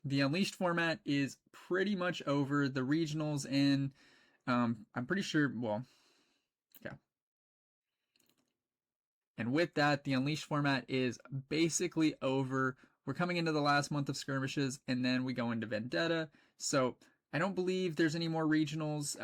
the Unleashed format is pretty much over. The regionals and I'm pretty sure, well, yeah. And with that, the Unleashed format is basically over. We're coming into the last month of skirmishes, and then we go into Vendetta. So I don't believe there's any more regionals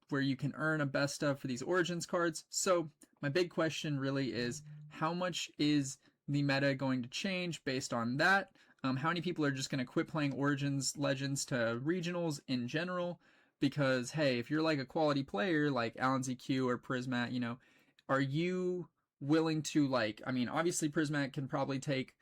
where you can earn a best of for these Origins cards. So my big question really is, how much is the meta going to change based on that? How many people are just going to quit playing Origins Legends to regionals in general? Because, hey, if you're like a quality player like Alan ZQ or Prismat, you know, are you willing to, like, I mean, obviously Prismat can probably take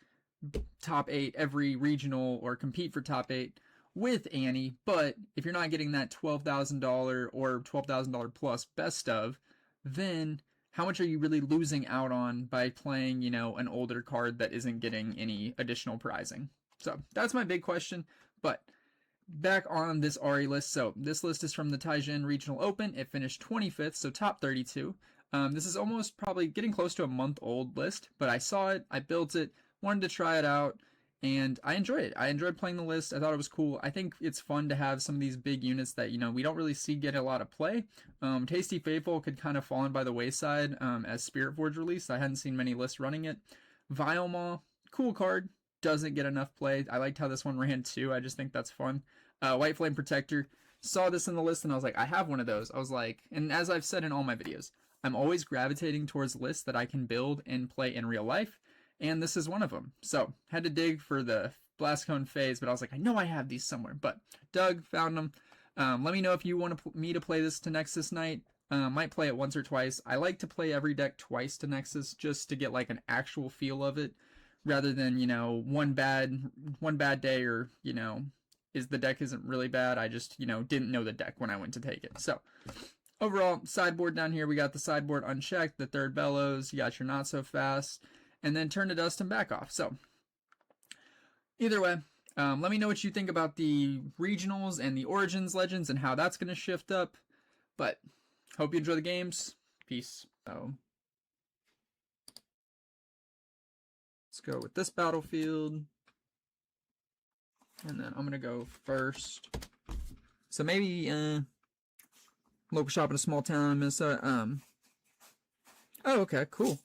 top 8 every regional or compete for top 8 with Annie, but if you're not getting that $12,000 or $12,000 plus best of, then how much are you really losing out on by playing, you know, an older card that isn't getting any additional prizing? So that's my big question. But back on this Ahri list, so this list is from the Taijin Regional Open. It finished 25th, so top 32. This is almost probably getting close to a month old list, but I saw it, I built it, wanted to try it out, and I enjoyed it. I enjoyed playing the list. I thought it was cool. I think it's fun to have some of these big units that, you know, we don't really see get a lot of play. Tasty Faithful could kind of fallen by the wayside as Spirit Forge released. I hadn't seen many lists running it. Vilemaw, cool card, doesn't get enough play. I liked how this one ran too. I just think that's fun. White Flame Protector, saw this in the list and I was like, I have one of those. I was like, and as I've said in all my videos, I'm always gravitating towards lists that I can build and play in real life, and this is one of them. So had to dig for the Blast Cone phase, but I was like, I know I have these somewhere. But dug, found them. Let me know if you want me to play this to Nexus night. Might play it once or twice. I like to play every deck twice to Nexus just to get like an actual feel of it, rather than, you know, one bad day, or, you know, is the deck isn't really bad. I just, you know, didn't know the deck when I went to take it. So overall, sideboard down here, we got the sideboard unchecked, the third bellows, you got your not so fast, and then turn to dust and back off. So either way, let me know what you think about the regionals and the Origins Legends and how that's going to shift up. But hope you enjoy the games. Peace. So let's go with this battlefield. And then I'm going to go first. So maybe local shop in a small town in Minnesota. Oh, okay, cool.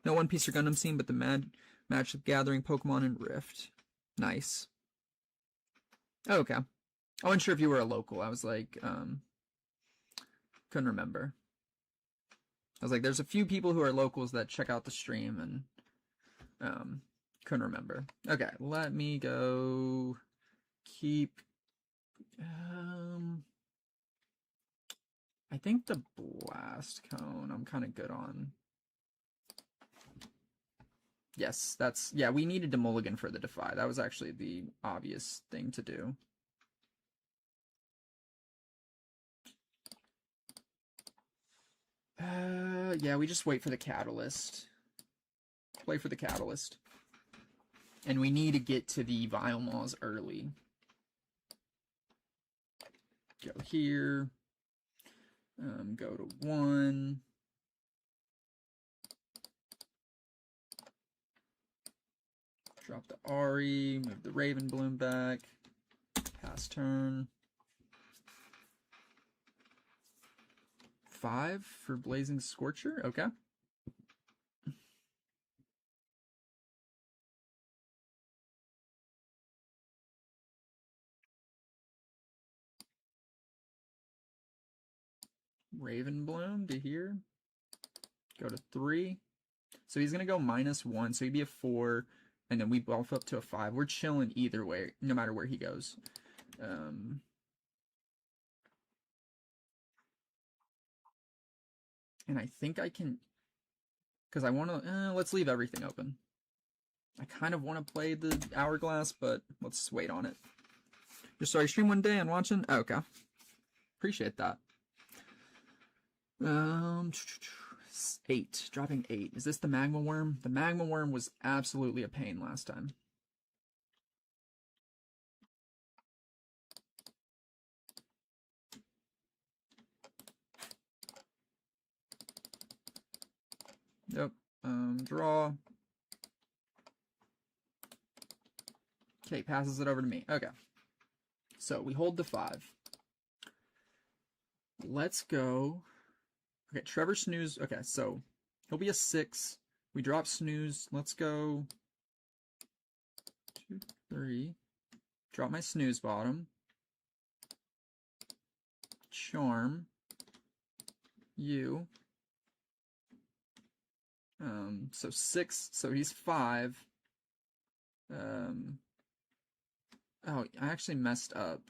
No One Piece or Gundam scene, but the Match of Gathering, Pokemon, and Rift. Nice. Oh, okay. I wasn't sure if you were a local. I was like, couldn't remember. I was like, there's a few people who are locals that check out the stream, and couldn't remember. Okay, let me go keep. I think the Blast Cone I'm kind of good on. Yes, that's, yeah, we needed to mulligan for the Defy. That was actually the obvious thing to do. Yeah, we just wait for the Catalyst. Play for the Catalyst. And we need to get to the Vilemaws early. Go here. Go to 1. Drop the Ahri, move the Raven Bloom back. Pass turn. 5 for Blazing Scorcher, okay. Raven Bloom to here. Go to 3. So he's going to go -1, so he'd be a 4, and then we buff up to a 5. We're chilling either way, no matter where he goes. And I think I can, because I want to, let's leave everything open. I kind of want to play the Hourglass, but let's wait on it. Just saw your stream one day and watching? Oh, okay. Appreciate that. 8. Dropping 8. Is this the Magma Worm? The Magma Worm was absolutely a pain last time. Yep. Draw. Okay, passes it over to me. Okay. So we hold the 5. Let's go. Okay, Trevor Snooze. Okay, so he'll be a 6. We drop Snooze. Let's go 2, 3. Drop my Snooze bottom. Charm. You. So 6. So he's 5. Oh, I actually messed up.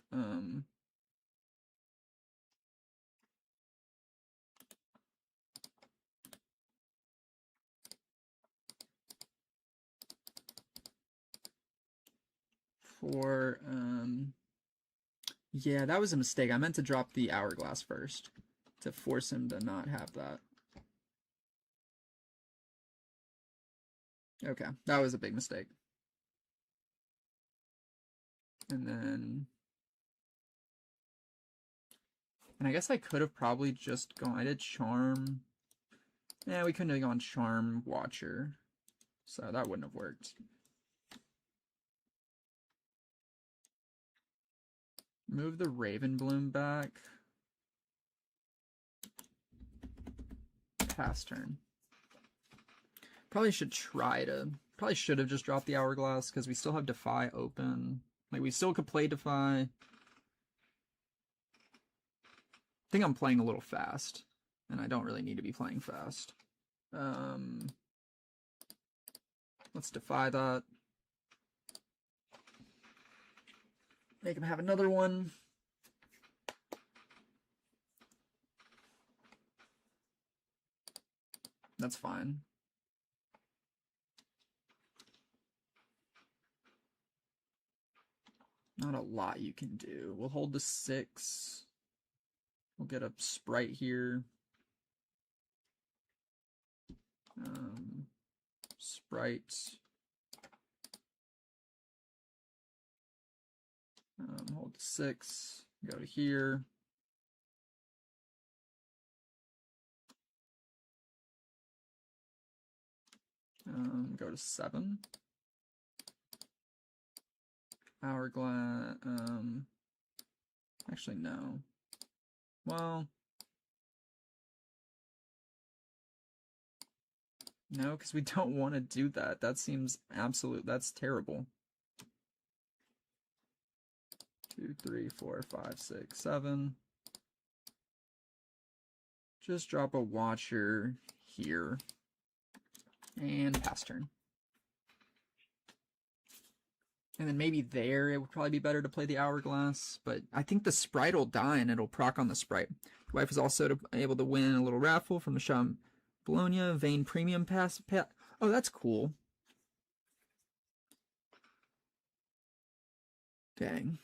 Yeah, that was a mistake. I meant to drop the hourglass first to force him to not have that. Okay, that was a big mistake. And then... And I guess I could have probably just gone... I did Charm. Yeah, we couldn't have gone Charm Watcher. So that wouldn't have worked. Move the Raven Bloom back. Pass turn. Probably should have just dropped the Hourglass because we still have Defy open. Like, we still could play Defy. I think I'm playing a little fast, and I don't really need to be playing fast. Let's Defy that. Make him have another one. That's fine. Not a lot you can do. We'll hold the 6. We'll get a Sprite here. Sprite. Hold the 6. Go to here. Go to 7. Hourglass. Actually, no. Well, no, because we don't want to do that. That seems that's terrible. 2, 3, 4, 5, 6, 7. Just drop a Watcher here. And pass turn. And then maybe there it would probably be better to play the Hourglass, but I think the Sprite will die and it'll proc on the Sprite. The wife is also able to win a little raffle from the Sham Bologna Vane Premium Pass. Oh, that's cool. Dang.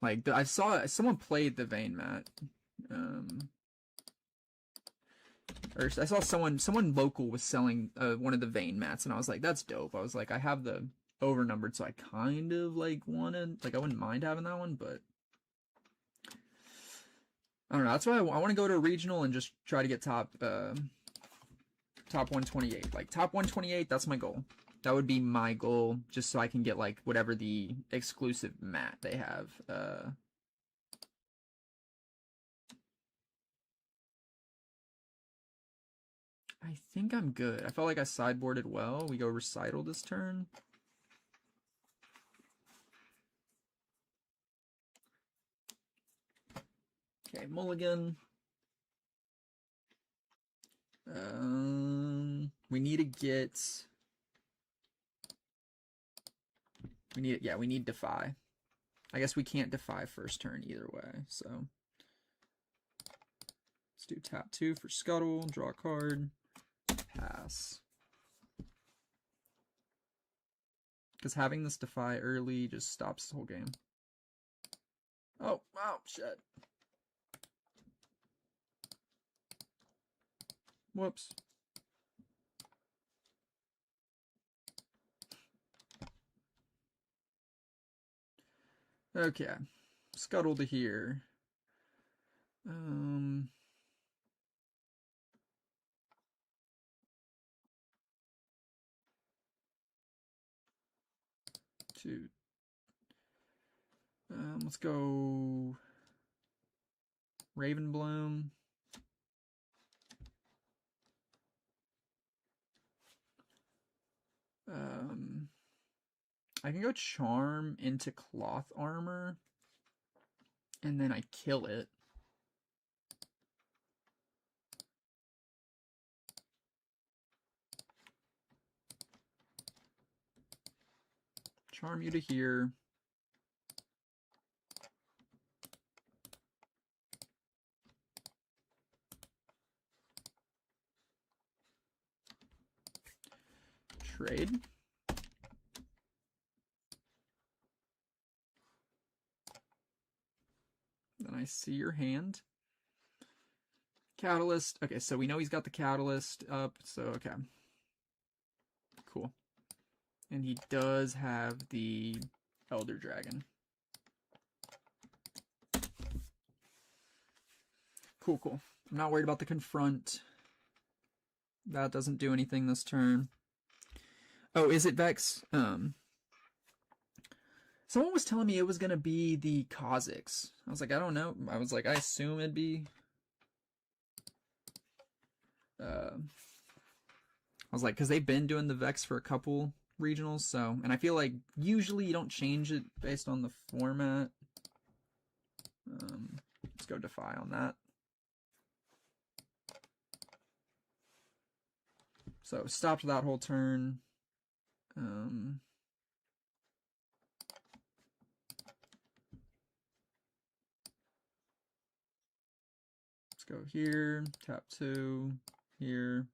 Like, I saw someone played the Vane mat. Or I saw someone local was selling one of the Vane mats, and I was like, that's dope. I was like, I have the overnumbered, so I kind of like wanted, like, I wouldn't mind having that one, but I don't know. That's why I want to go to a regional and just try to get top 128. Like, top 128, that's my goal. That would be my goal, just so I can get like whatever the exclusive mat they have. I think I'm good. I felt like I sideboarded well. We go Recital this turn. Okay, Mulligan. We need to get... we need Defy. I guess we can't Defy first turn either way, so... Let's do tap 2 for Scuttle, draw a card. Pass. Because having this Defy early just stops the whole game. Oh, wow, shit. Whoops. Okay. Scuttle to here. 2. Let's go Ravenbloom. I can go Charm into Cloth Armor, and then I kill it. Charm you to here. Trade. Then I see your hand. Catalyst. Okay, so we know he's got the Catalyst up, so okay. Cool. And he does have the Elder Dragon. Cool, cool. I'm not worried about the Confront. That doesn't do anything this turn. Oh, is it Vex? Someone was telling me it was gonna be the Kha'Zix. I was like, I don't know. I was like, I assume it'd be. I was like, because they've been doing the Vex for a couple regionals, so, and I feel like usually you don't change it based on the format. Let's go Defy on that. So stopped that whole turn. Let's go here, tap 2, here,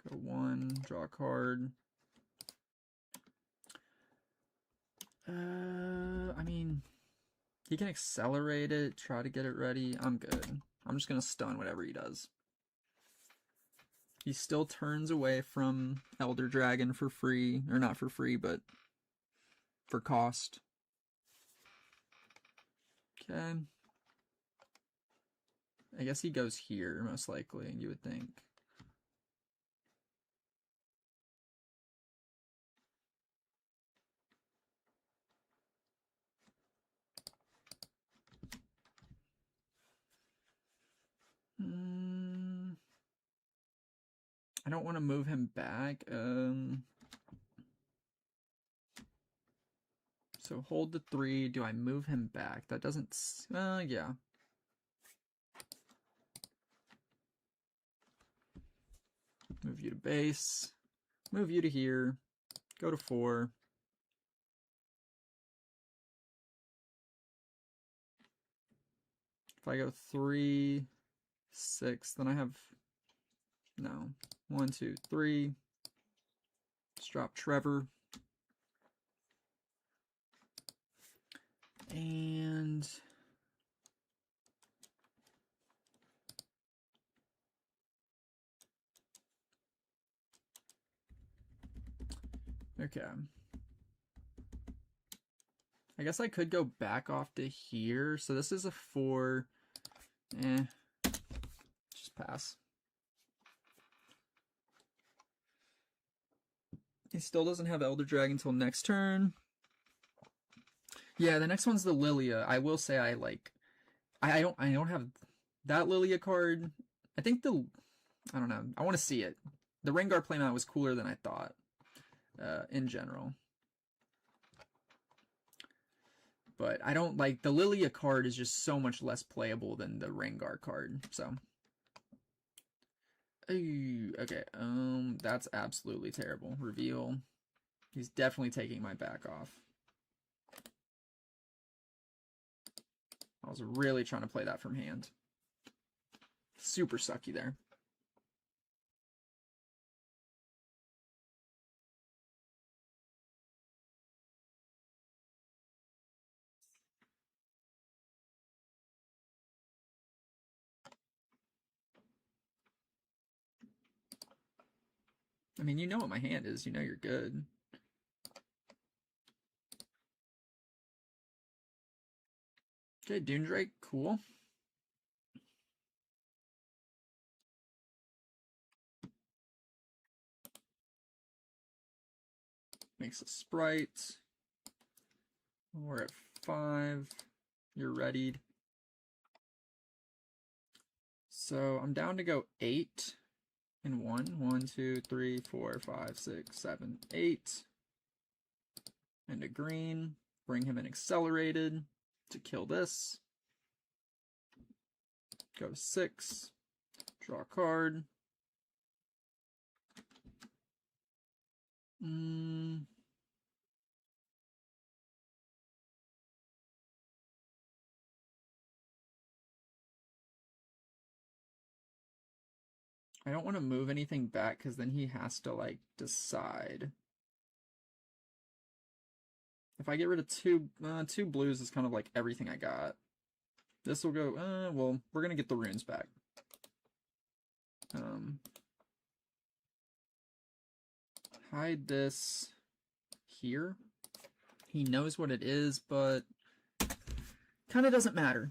go 1, draw a card. I mean, he can accelerate it, try to get it ready. I'm good. I'm just going to stun whatever he does. He still turns away from Elder Dragon for free, or not for free, but for cost. Okay. I guess he goes here, most likely, you would think. I don't want to move him back. So hold the 3. Do I move him back? That doesn't... yeah. Move you to base. Move you to here. Go to 4. If I go 3, 6, then I have... No. 1, 2, 3. Let's drop Trevor. And... okay. I guess I could go back off to here. So this is a 4. Just pass. He still doesn't have Elder Dragon until next turn. Yeah, the next one's the Lilia. I will say I don't have that Lilia card. I think I don't know. I want to see it. The Rengar playmat was cooler than I thought. In general. But I don't like the Lilia card is just so much less playable than the Rengar card. So okay, that's absolutely terrible. Reveal. He's definitely taking my back off. I was really trying to play that from hand. Super sucky there. I mean, you know what my hand is. You know you're good. Okay, Dune Drake, cool. Makes a sprite. We're at 5. You're readied. So I'm down to go 8 and 1. 1, 2, 3, 4, 5, 6, 7, 8. And a green. Bring him in accelerated to kill this. Go 6. Draw a card. I don't want to move anything back because then he has to like decide. If I get rid of two blues is kind of like everything I got. This will go, well, we're going to get the runes back. Hide this here. He knows what it is, but kind of doesn't matter.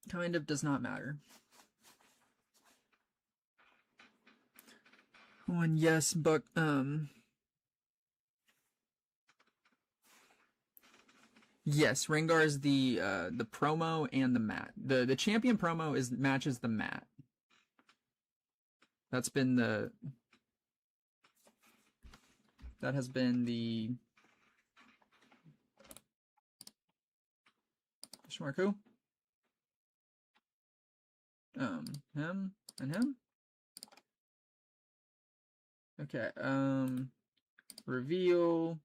Kind of does not matter. One, yes, but, yes, Rengar is the promo and the mat. The champion promo matches the mat. That has been the Shmarku. Him and him. Okay, reveal.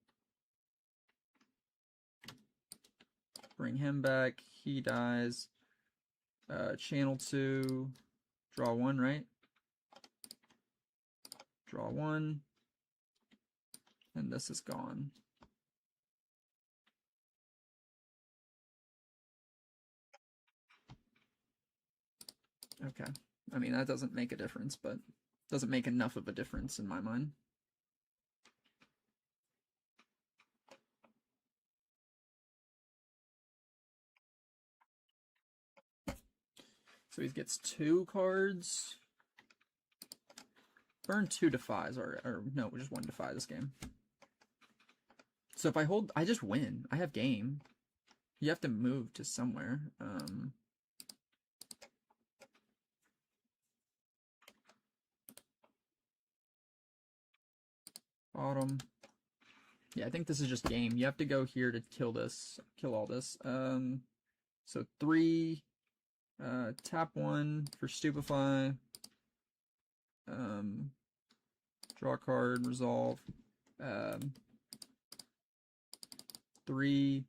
Bring him back. He dies. Channel 2. Draw 1, right? Draw 1. And this is gone. Okay. I mean, that doesn't make a difference, but doesn't make enough of a difference in my mind. So he gets 2 cards. Burn 2 defies, or no, just 1 defy this game. So if I hold, I just win. I have game. You have to move to somewhere. Bottom. Yeah, I think this is just game. You have to go here to kill this, kill all this. So 3, tap 1 for Stupefy. Draw a card, resolve. 3,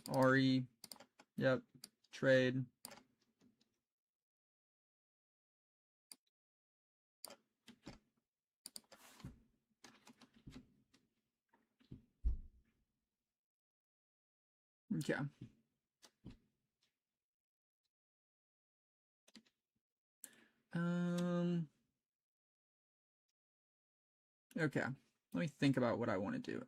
Ahri. Yep, trade. Okay. Okay. Let me think about what I want to do.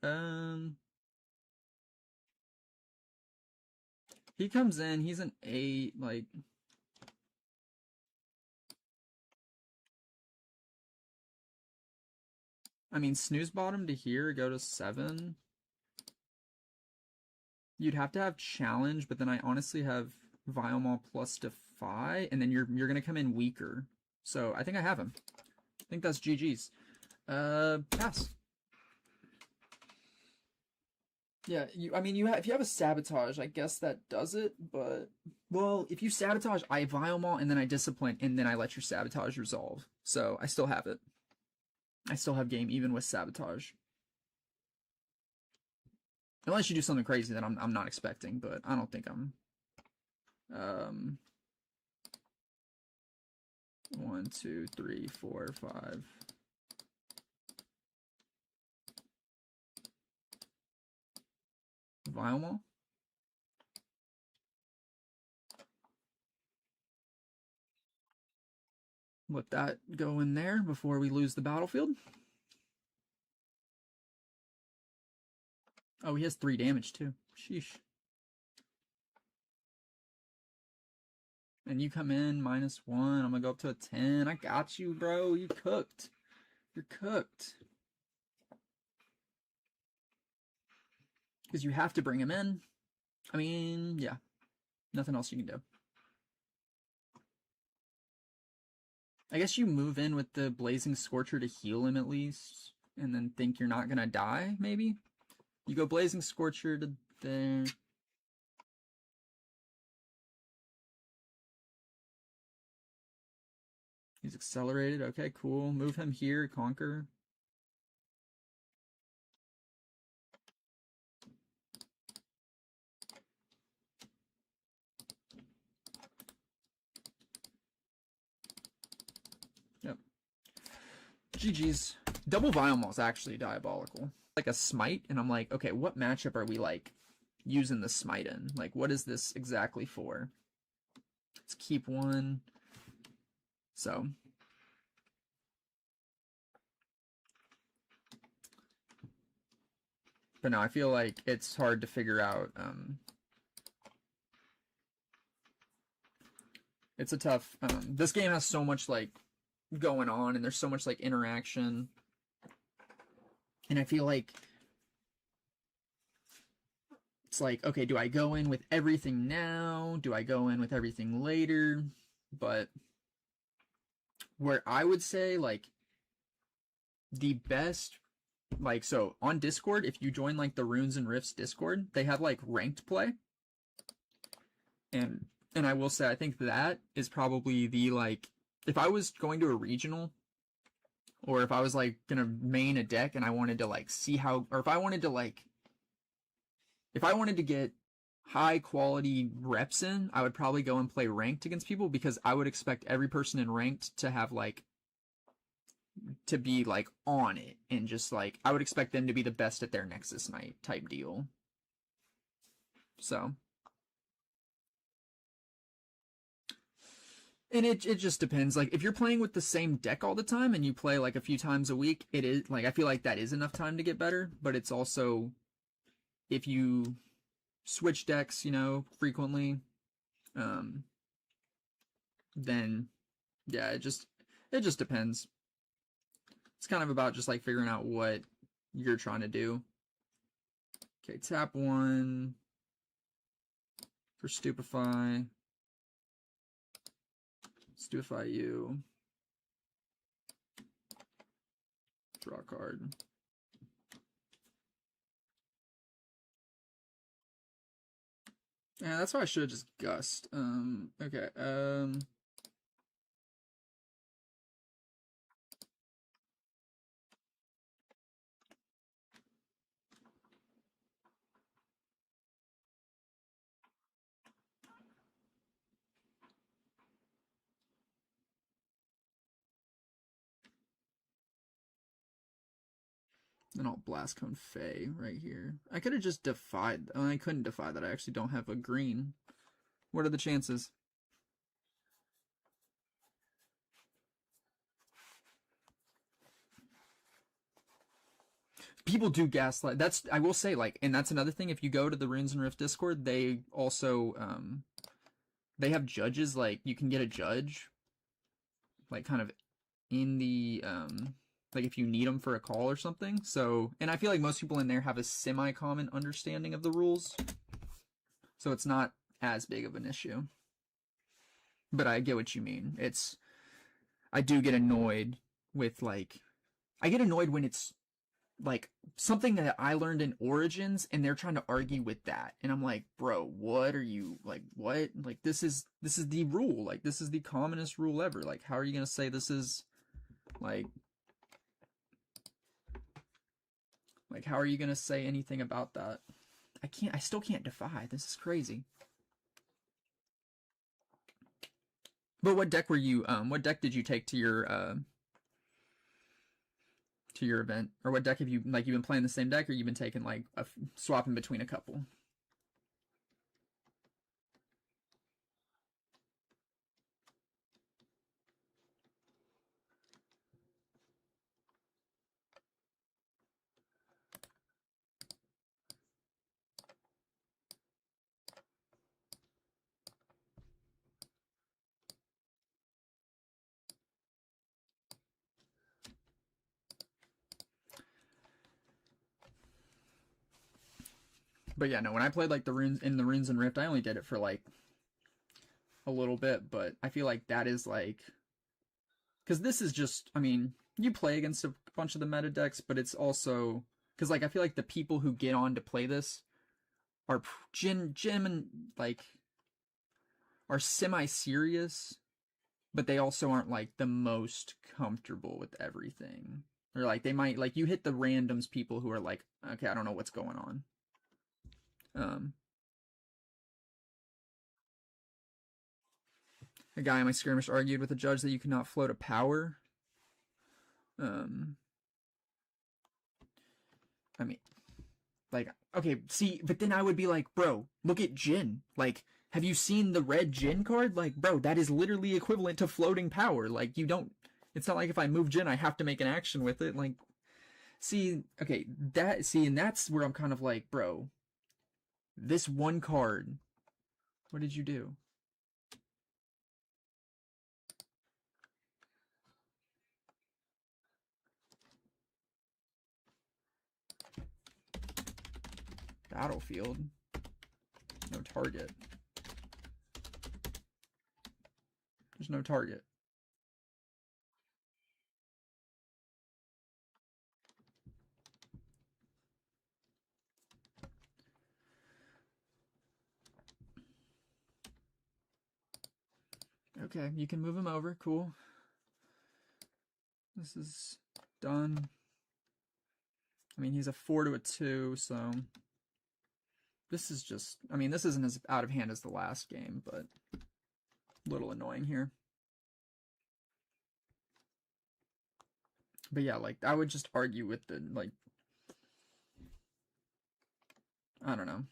He comes in, he's an 8, like... I mean, snooze bottom to here, go to 7. You'd have to have challenge, but then I honestly have Vial plus defy, and then you're gonna come in weaker. So I think I have him. I think that's GG's. Pass. Yeah, if you have a sabotage, I guess that does it, but well, if you sabotage, I Vial and then I discipline, and then I let your sabotage resolve. So I still have it. I still have game even with sabotage. Unless you do something crazy that I'm not expecting, but I don't think I'm 1, 2, 3, 4, 5. Vial. Let that go in there before we lose the battlefield. Oh, he has 3 damage too. Sheesh. And you come in -1. I'm gonna go up to a 10. I got you, bro. You cooked. You're cooked. Because you have to bring him in. I mean, yeah, nothing else you can do. I guess you move in with the Blazing Scorcher to heal him at least, and then think you're not gonna die, maybe? You go Blazing Scorcher to there. He's accelerated. Okay, cool. Move him here, Conquer. Yep. GG's. Double Vial is actually diabolical. Like a smite, and I'm like, okay, what matchup are we like using the smite in? Like, what is this exactly for? Let's keep one. So. But no, I feel like it's hard to figure out. It's a tough. This game has so much like going on, and there's so much like interaction, and I feel like it's like, okay, do I go in with everything now? Do I go in with everything later? But where I would say like the best, like, so on Discord, if you join like the Runes and Rifts Discord, they have like ranked play, and I will say I think that is probably the like, if I was going to a regional, or if I was like gonna main a deck and I wanted to like see how, or if I wanted to get high quality reps in, I would probably go and play ranked against people, because I would expect every person in ranked to have like, to be like on it, and just like I would expect them to be the best at their Nexus night type deal. So, and it just depends. Like if you're playing with the same deck all the time and you play like a few times a week, it is like, I feel like that is enough time to get better. But it's also, if you switch decks, you know, frequently, um, then yeah, it just depends. It's kind of about just like figuring out what you're trying to do. Okay, tap one for Stupefy. Stupefy you. Draw a card. Yeah, that's why I should have just Gust. Okay. Then I'll Blast Cone Fae right here. I could have just defied. Oh, I couldn't defy that. I actually don't have a green. What are the chances? People do gaslight. That's, I will say, like, and that's another thing. If you go to the Runes and Rift Discord, they also they have judges. Like you can get a judge, like kind of in the like if you need them for a call or something. So, and I feel like most people in there have a semi-common understanding of the rules, so it's not as big of an issue. But I get what you mean. It's, I do get annoyed with like, I get annoyed when it's like something that I learned in Origins and they're trying to argue with that, and I'm like, bro, what are you like? What, like, this is the rule. Like, this is the commonest rule ever. Like, how are you gonna say this is like how are you gonna say anything about that? I still can't defy. This is crazy. But what deck were you what deck did you take to your event? Or what deck have you, like, you've been playing the same deck, or you've been taking like swapping between a couple? But yeah, no, when I played like the runes in the Runes and Rift, I only did it for like a little bit, but I feel like that is like, because this is just, I mean, you play against a bunch of the meta decks, but it's also because like I feel like the people who get on to play this are Jim and like are semi-serious, but they also aren't like the most comfortable with everything. Or like they might like you hit the randoms people who are like, okay, I don't know what's going on. A guy in my skirmish argued with a judge that you cannot float a power. I mean, like, okay, see, but then I would be like, bro, look at Jin. Like, have you seen the red Jin card? Like, bro, that is literally equivalent to floating power. Like, you don't, it's not like if I move Jin, I have to make an action with it. Like, see, okay, and that's where I'm kind of like, bro, this one card, what did you do? Battlefield. No target. There's no target. Okay, you can move him over. Cool. This is done. I mean, he's a 4 to a 2, so this is just, I mean, this isn't as out of hand as the last game, but a little annoying here. But yeah, like, I would just argue with the, like, I don't know.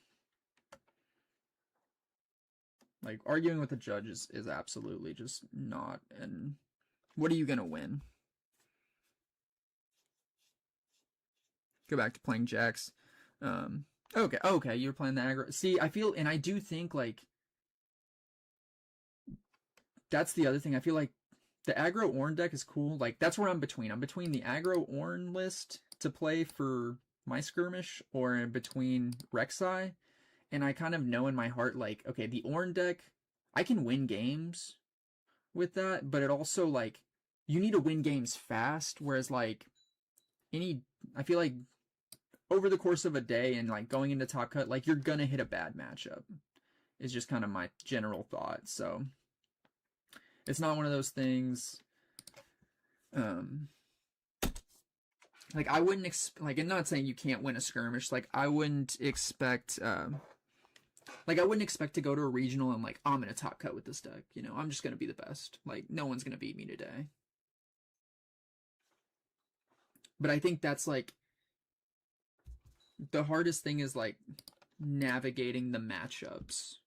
Like, arguing with the judge is absolutely just not, and what are you gonna win? Go back to playing Jax. Okay, you're playing the aggro. See, I feel, and I do think, like, that's the other thing. I feel like the aggro Ornn deck is cool. Like, that's where I'm between. I'm between the aggro Ornn list to play for my skirmish or between Rek'Sai. And I kind of know in my heart, like, okay, the Ornn deck, I can win games with that, but it also, like, you need to win games fast. Whereas, like, I feel like over the course of a day and, like, going into top cut, like, you're gonna hit a bad matchup. Is just kind of my general thought. So it's not one of those things. Like I wouldn't like, I'm not saying you can't win a skirmish. Like I wouldn't expect, like I wouldn't expect to go to a regional and like I'm gonna top cut with this deck. You know, I'm just gonna be the best. Like no one's gonna beat me today. But I think that's like the hardest thing is like navigating the matchups.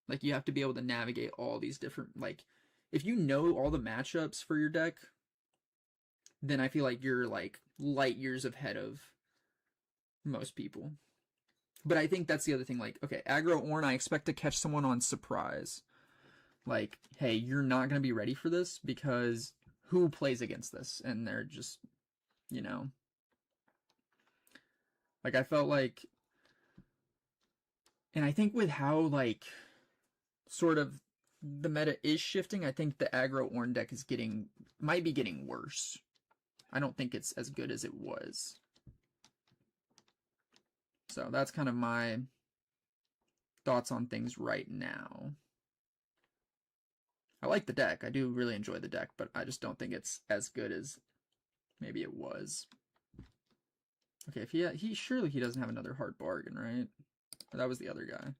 Like you have to be able to navigate all these different, like if you know all the matchups for your deck, then I feel like you're like light years ahead of most people. But I think that's the other thing. Like, okay, aggro Ornn, I expect to catch someone on surprise. Like, hey, you're not going to be ready for this because who plays against this? And they're just, you know. Like, I felt like, and I think with how, like, sort of the meta is shifting, I think the aggro Ornn deck is might be getting worse. I don't think it's as good as it was. So that's kind of my thoughts on things right now. I like the deck. I do really enjoy the deck, but I just don't think it's as good as maybe it was. Okay, if he surely he doesn't have another hard bargain, right? Or that was the other guy.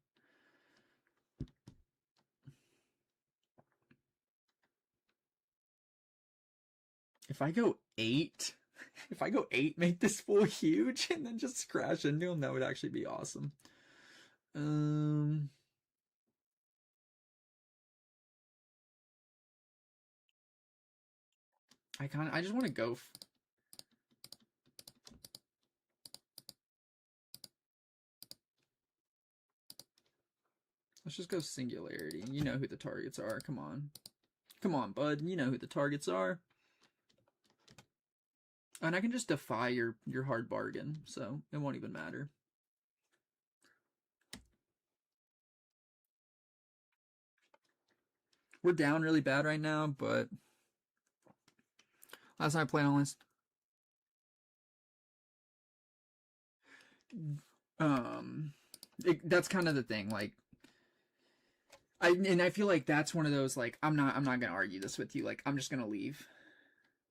If I go 8, if I go 8, make this full huge and then just crash into him, that would actually be awesome. I just want to go. Let's just go Singularity. You know who the targets are. Come on. Come on, bud. You know who the targets are. And I can just defy your hard bargain, so it won't even matter. We're down really bad right now, but last time I played on this, that's kind of the thing. Like, I feel like that's one of those, like, I'm not gonna argue this with you. Like, I'm just gonna leave,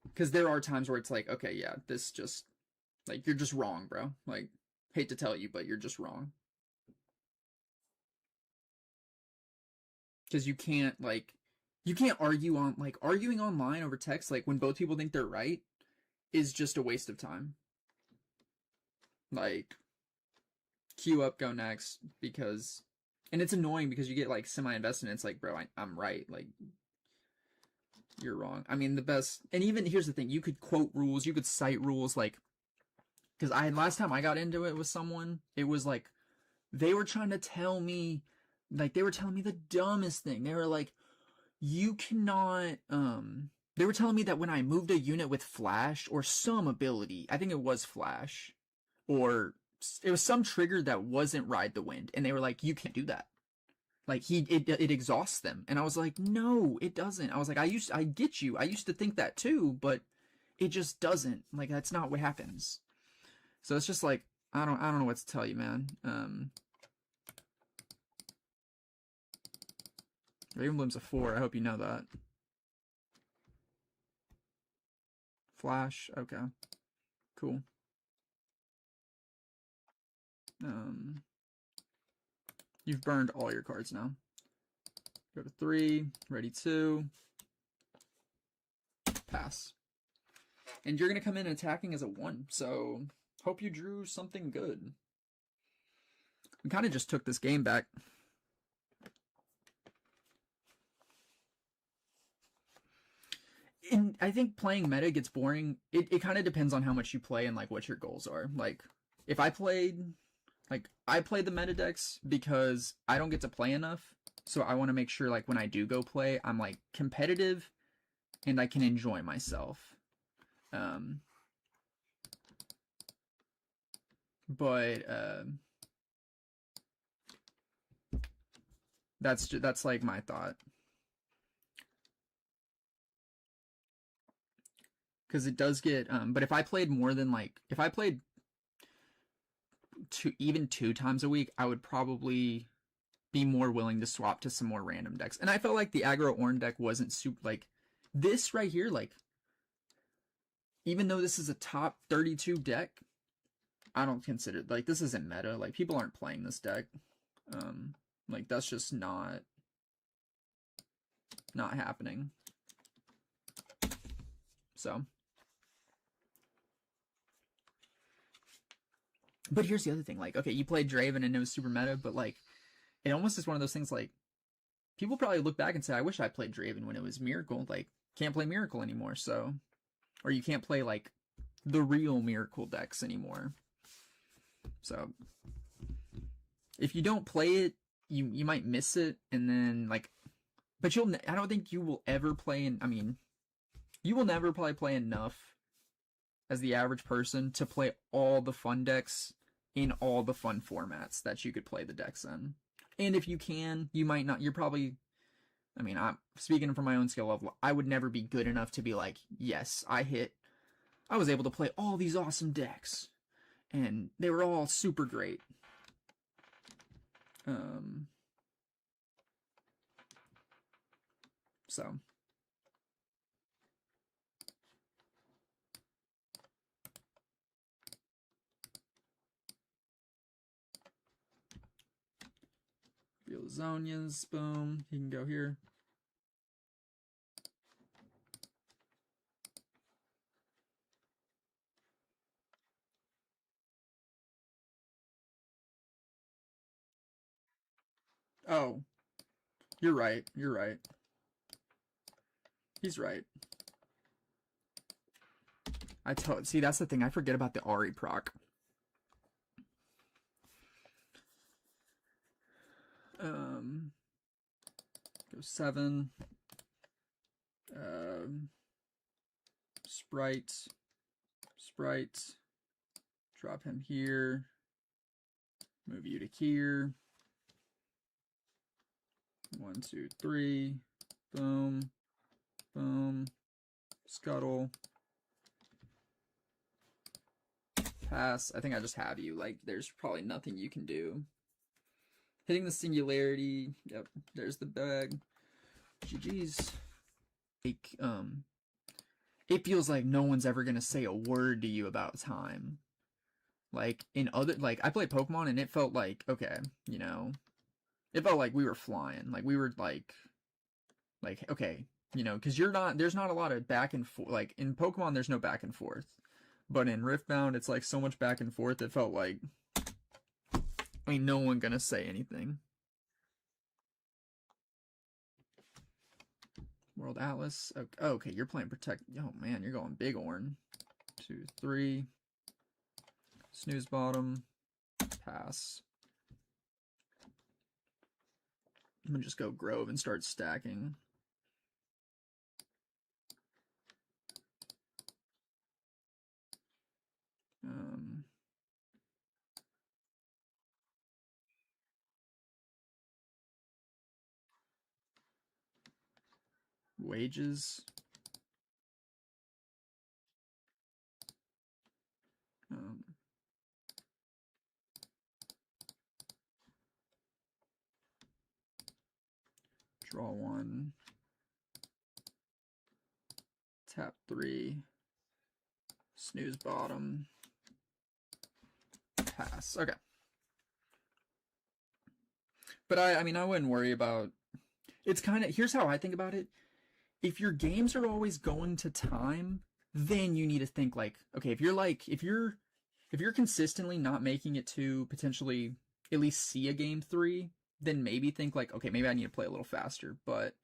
because there are times where it's like, okay, yeah, this just, like, you're just wrong, bro. Like, hate to tell you, but you're just wrong. Because you can't, like, you can't argue on, like, arguing online over text, like, when both people think they're right, is just a waste of time. Like, queue up, go next, because, and it's annoying because you get, like, semi-invested, and it's like, bro, I'm right, like, you're wrong. I mean, the best, and even, here's the thing, you could quote rules, you could cite rules, like, because last time I got into it with someone, it was like, they were trying to tell me, like, they were telling me the dumbest thing. They were like, you cannot, they were telling me that when I moved a unit with flash or some ability, I think it was flash, or it was some trigger that wasn't ride the wind, and they were like, you can't do that. Like, it exhausts them. And I was like, no, it doesn't. I was like, I get you. I used to think that too, but it just doesn't. Like, that's not what happens. So it's just like, I don't know what to tell you, man. Ravenbloom's a 4. I hope you know that. Flash. Okay. Cool. You've burned all your cards now. Go to 3. Ready 2. Pass. And you're going to come in attacking as a 1. So hope you drew something good. We kind of just took this game back. And I think playing meta gets boring. It kind of depends on how much you play and, like, what your goals are. Like, if I played, like, I play the meta decks because I don't get to play enough. So I want to make sure, like, when I do go play, I'm, like, competitive and I can enjoy myself. That's like my thought. Because it does get, but if I played more than, like, if I played even 2 times a week, I would probably be more willing to swap to some more random decks. And I felt like the aggro Ornn deck wasn't super, like, this right here, like, even though this is a top 32 deck, I don't consider, like, this isn't meta. Like, people aren't playing this deck. Like, that's just not happening. So, but here's the other thing. Like, okay, you played Draven and it was super meta, but, like, it almost is one of those things, like, people probably look back and say, I wish I played Draven when it was Miracle. Like, can't play Miracle anymore, so, or you can't play, like, the real Miracle decks anymore. So, if you don't play it, you might miss it, and then, like, but I don't think you will ever play I mean, you will never probably play enough as the average person to play all the fun decks in all the fun formats that you could play the decks in. And if you can, you might not, you're probably, I mean, I'm speaking from my own skill level, I would never be good enough to be like, yes, I was able to play all these awesome decks, and they were all super great. So. Feel Zonia's, boom, he can go here. Oh, you're right. You're right. He's right. See, that's the thing. I forget about the Ahri proc. Go 7. Sprite. Drop him here. Move you to here. 1, 2, 3. Boom. Boom. Scuttle. Pass. I think I just have you. Like, there's probably nothing you can do. Hitting the singularity. Yep. There's the bag. GG's. Like, it feels like no one's ever gonna say a word to you about time. Like, in other, like, I play Pokemon and it felt like, okay, you know, it felt like we were flying. Like, we were like, okay, you know, because there's not a lot of back and forth. Like, in Pokemon, there's no back and forth. But in Riftbound, it's like so much back and forth, it felt like, ain't no one gonna say anything. World Atlas. Okay, you're playing Protect. Oh, man, you're going big, Ornn. 2, 3. Snooze bottom. Pass. I'm gonna just go Grove and start stacking. Wages. Draw 1. Tap 3. Snooze bottom. Pass. Okay. But I mean, I wouldn't worry about... It's kind of... Here's how I think about it. If your games are always going to time, then you need to think like, okay, if you're consistently not making it to potentially at least see a game 3, then maybe think like, okay, maybe I need to play a little faster. But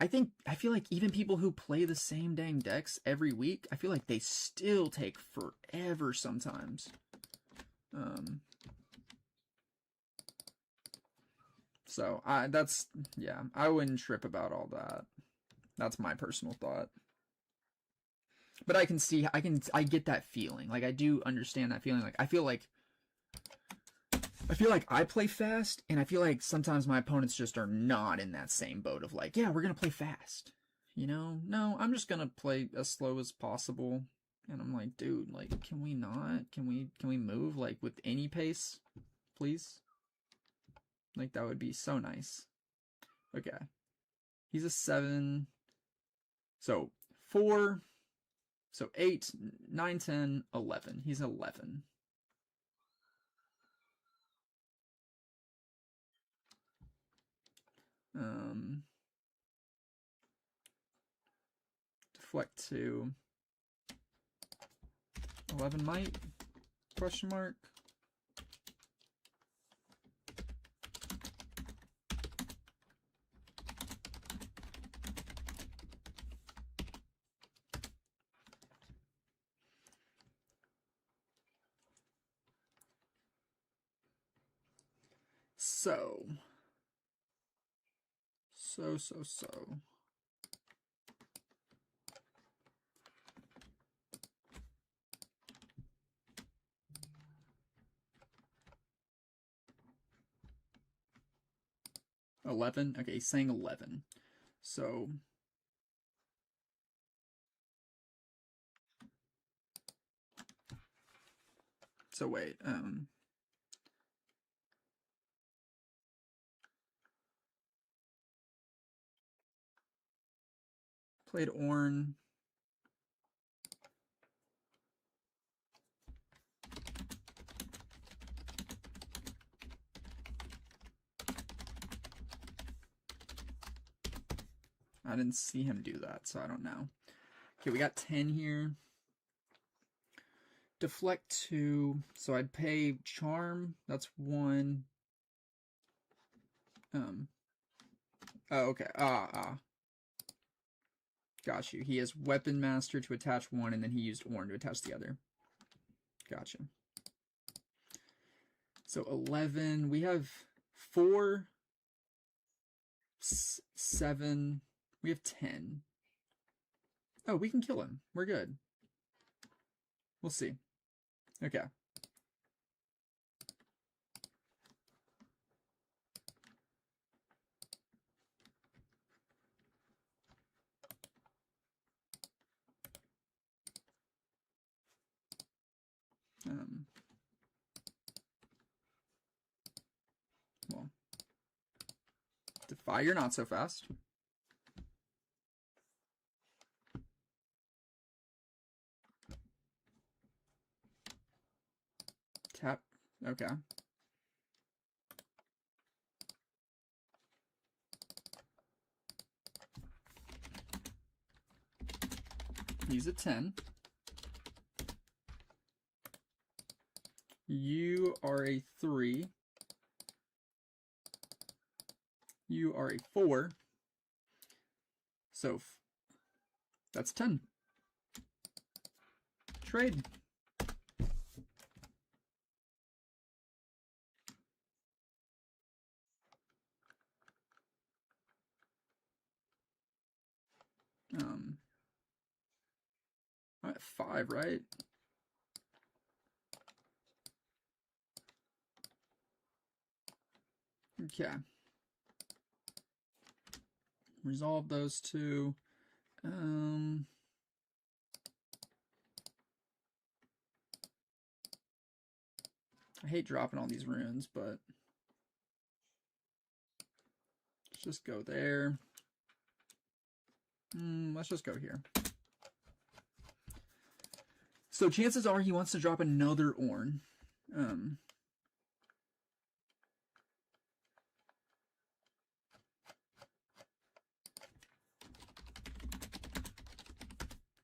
I feel like even people who play the same dang decks every week, I feel like they still take forever sometimes. So I wouldn't trip about all that. That's my personal thought. But I get that feeling. Like, I do understand that feeling. Like, I feel like I play fast, and I feel like sometimes my opponents just are not in that same boat of like, yeah, we're gonna play fast. You know? No, I'm just gonna play as slow as possible. And I'm like, dude, like, can we not? Can we move like with any pace, please? Like, that would be so nice. Okay. He's a 7. So 4. So 8, 9, 10, 11. He's 11. Deflect 2. 11 might? Question mark. So. 11? Okay, he's saying 11. So wait, played Ornn. I didn't see him do that, so I don't know. Okay, we got 10 here. Deflect 2. So I'd pay Charm. That's 1. Oh, okay. Got you. He has Weapon Master to attach 1, and then he used Ornn to attach the other. Gotcha. So 11. We have 4, 7. We have 10. Oh, we can kill him. We're good. We'll see. Okay. Well, defy you're not so fast. Tap. Okay. He's a 10. You are a 3. You are a 4. So that's 10. Trade. I'm at 5, right? Okay. Resolve those two. I hate dropping all these runes, but let's just go there. Let's just go here. So chances are he wants to drop another Ornn.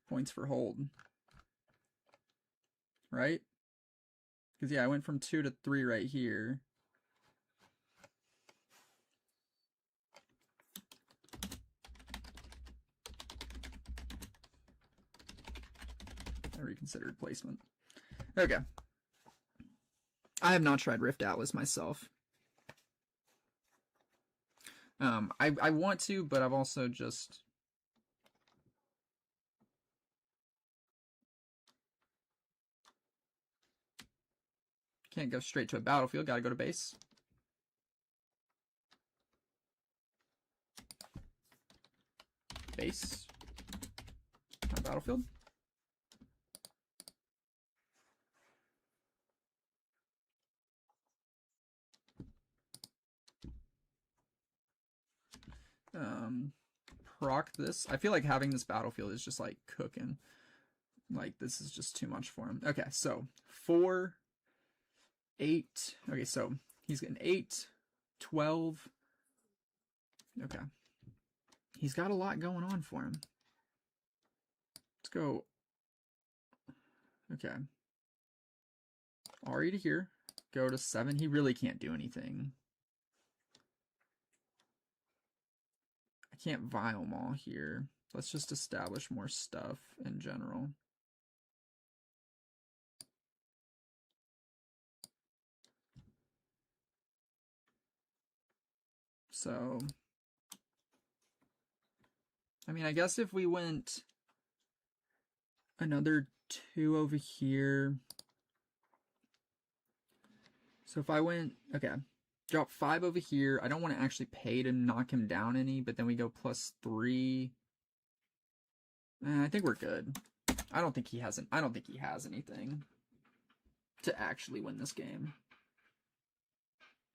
Points for hold. Right? Because, yeah, I went from 2 to 3 right here. I reconsidered placement. Okay. I have not tried Rift Atlas myself. I want to, but I've also just... Can't go straight to a battlefield, gotta go to base. Base. Not battlefield. Proc this. I feel like having this battlefield is just like cooking. Like this is just too much for him. Okay, so 4, 8. Okay, so he's getting 8, 12. Okay. He's got a lot going on for him. Let's go. Okay. Ahri to here. Go to 7. He really can't do anything. I can't vial maul here. Let's just establish more stuff in general. So, I mean, I guess if we went another 2 over here. So if I went, okay, drop 5 over here. I don't want to actually pay to knock him down any, but then we go +3. I think we're good. I don't think he has anything to actually win this game.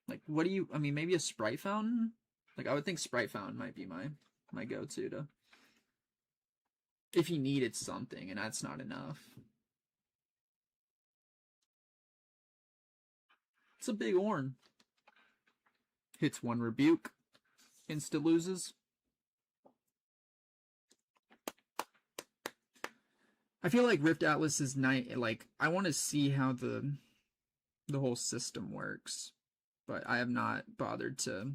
Like, what do you, I mean, maybe a Sprite Fountain? Like, I would think Sprite Fountain might be my go-to to, if he needed something, and that's not enough. It's a big Ornn. Hits 1 rebuke. Insta loses. I feel like Rift Atlas is nice. Like, I want to see how the whole system works, but I have not bothered to.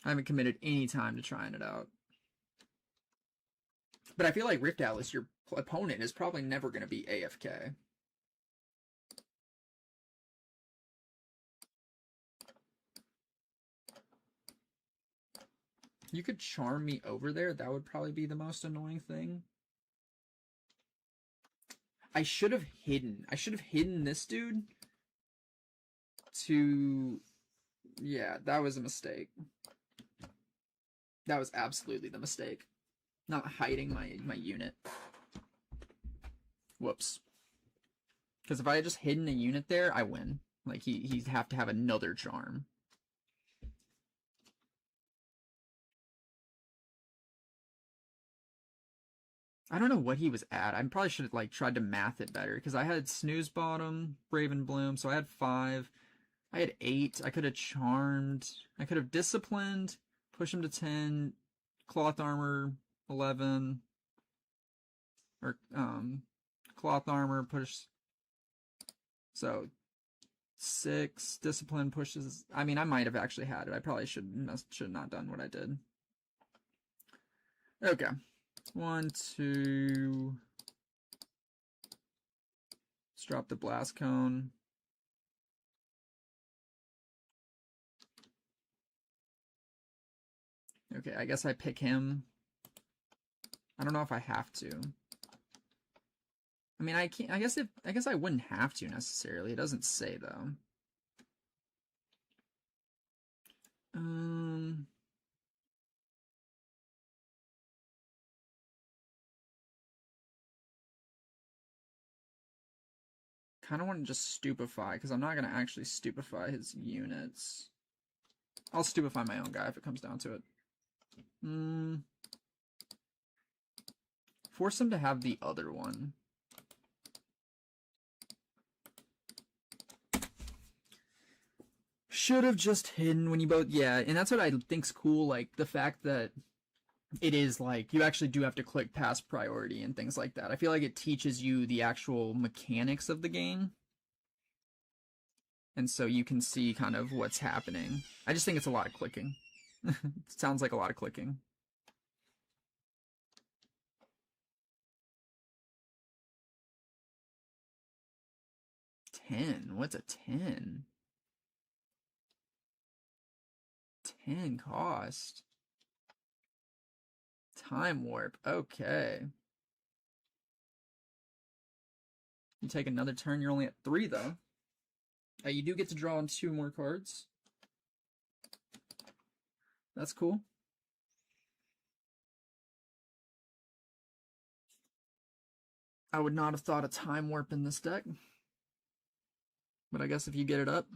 I haven't committed any time to trying it out. But I feel like Rift Atlas, your opponent is probably never going to be AFK. You could charm me over there. That would probably be the most annoying thing. I should have hidden. I should have hidden this dude to... Yeah, that was a mistake. That was absolutely the mistake. Not hiding my unit. Whoops. Because if I had just hidden a unit there, I win. Like, he'd have to have another charm. I don't know what he was at. I probably should have, like, tried to math it better. Because I had Snooze Bottom, Brave and Bloom, so I had 5. I had 8. I could have charmed. I could have disciplined, push him to 10, cloth armor, 11. Or, cloth armor, push. So, 6, discipline pushes. I mean, I might have actually had it. I probably should not done what I did. Okay. 1, 2. Let's drop the blast cone. Okay, I guess I pick him. I don't know if I have to. I mean, I can't. I guess I wouldn't have to necessarily. It doesn't say though. Kind of want to just stupefy because I'm not gonna actually stupefy his units. I'll stupefy my own guy if it comes down to it. Force him to have the other one. Should have just hidden when you both, yeah, and that's what I think's cool, like the fact that it is like you actually do have to click past priority and things like that. I feel like it teaches you the actual mechanics of the game. And so you can see kind of what's happening. I just think it's a lot of clicking. It sounds like a lot of clicking. What's a 10? 10 cost. Time warp. Okay. You take another turn. You're only at 3 though. You do get to draw on 2 more cards. That's cool. I would not have thought of time warp in this deck. But I guess if you get it up.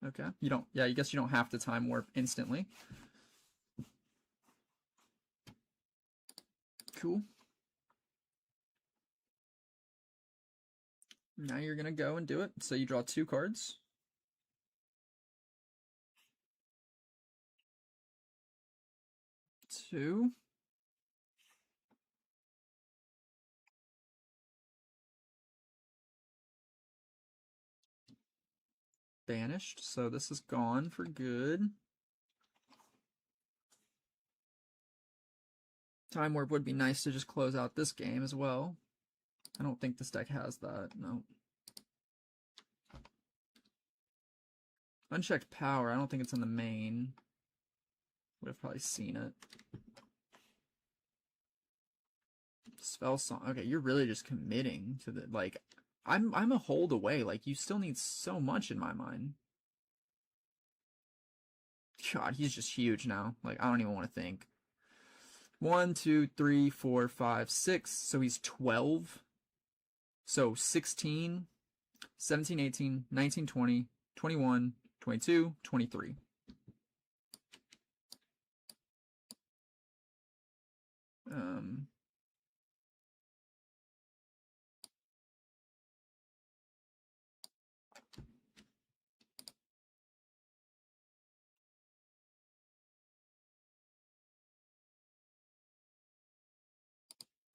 Okay. You don't, yeah, I guess you don't have to time warp instantly. Cool. Now you're going to go and do it. So you draw 2 cards. Two. Banished, so this is gone for good. Time Warp would be nice to just close out this game as well. I don't think this deck has that, no. Unchecked Power, I don't think it's in the main. Would have probably seen it. Spell Song, okay, you're really just committing to the, like, I'm a hold away, like, you still need so much in my mind. God, he's just huge now. Like, I don't even want to think. 1, 2, 3, 4, 5, 6. So he's 12. So 16, 17, 18, 19, 20, 21, 22, 23.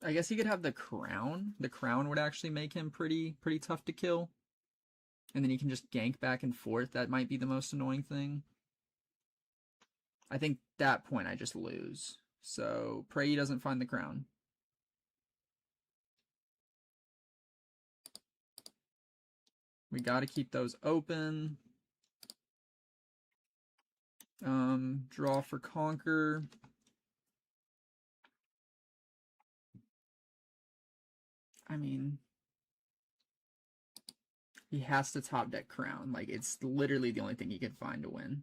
I guess he could have the crown. The crown would actually make him pretty tough to kill. And then he can just gank back and forth. That might be the most annoying thing. I think that point I just lose. So pray he doesn't find the crown. We got to keep those open. Draw for Conquer. I mean, he has to top deck Crown. Like, it's literally the only thing he could find to win.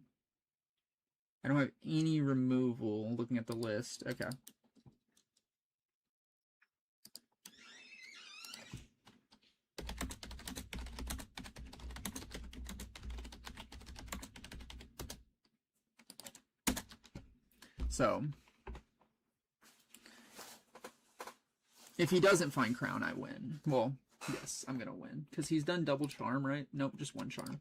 I don't have any removal looking at the list. Okay. So if he doesn't find crown, I win. Well, yes, I'm gonna win because he's done double charm, right? Nope, just one charm.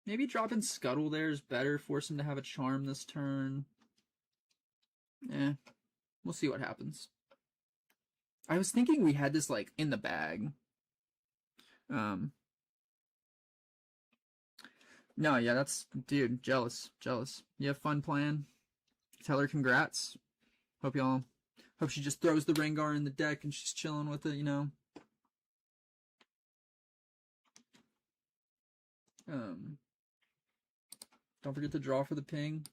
Maybe dropping Scuttle there is better. Force him to have a charm this turn. We'll see what happens. I was thinking we had this like in the bag. No, yeah, that's, dude, jealous. You have fun playing. Tell her congrats. Hope she just throws the Rengar in the deck and she's chilling with it, you know. Don't forget to draw for the ping.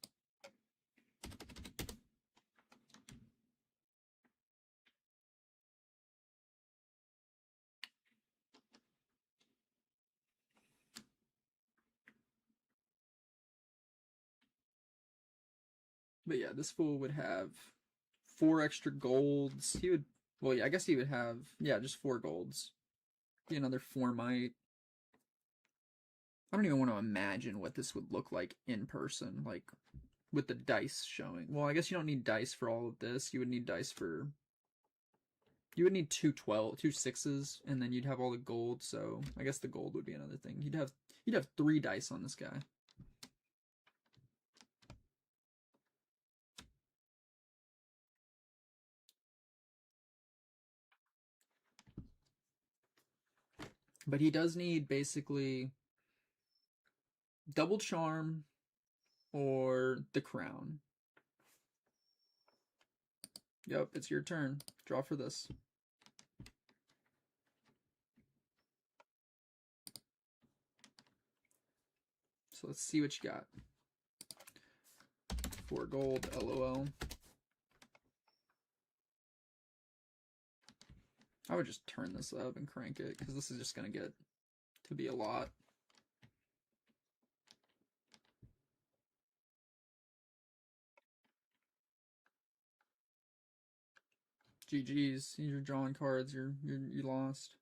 But yeah, this fool would have 4 extra golds. He would, well, yeah, I guess he would have, yeah, just 4 golds. Be another 4 might. I don't even want to imagine what this would look like in person, like with the dice showing. Well, I guess you don't need dice for all of this. You would need dice for, you would need 2 6s, and then you'd have all the gold. So I guess the gold would be another thing. You'd have 3 dice on this guy. But he does need basically double charm or the crown. Yep, it's your turn. Draw for this. So let's see what you got. 4 gold, LOL. I would just turn this up and crank it, because this is just going to get to be a lot. GG's. You're drawing cards. You lost.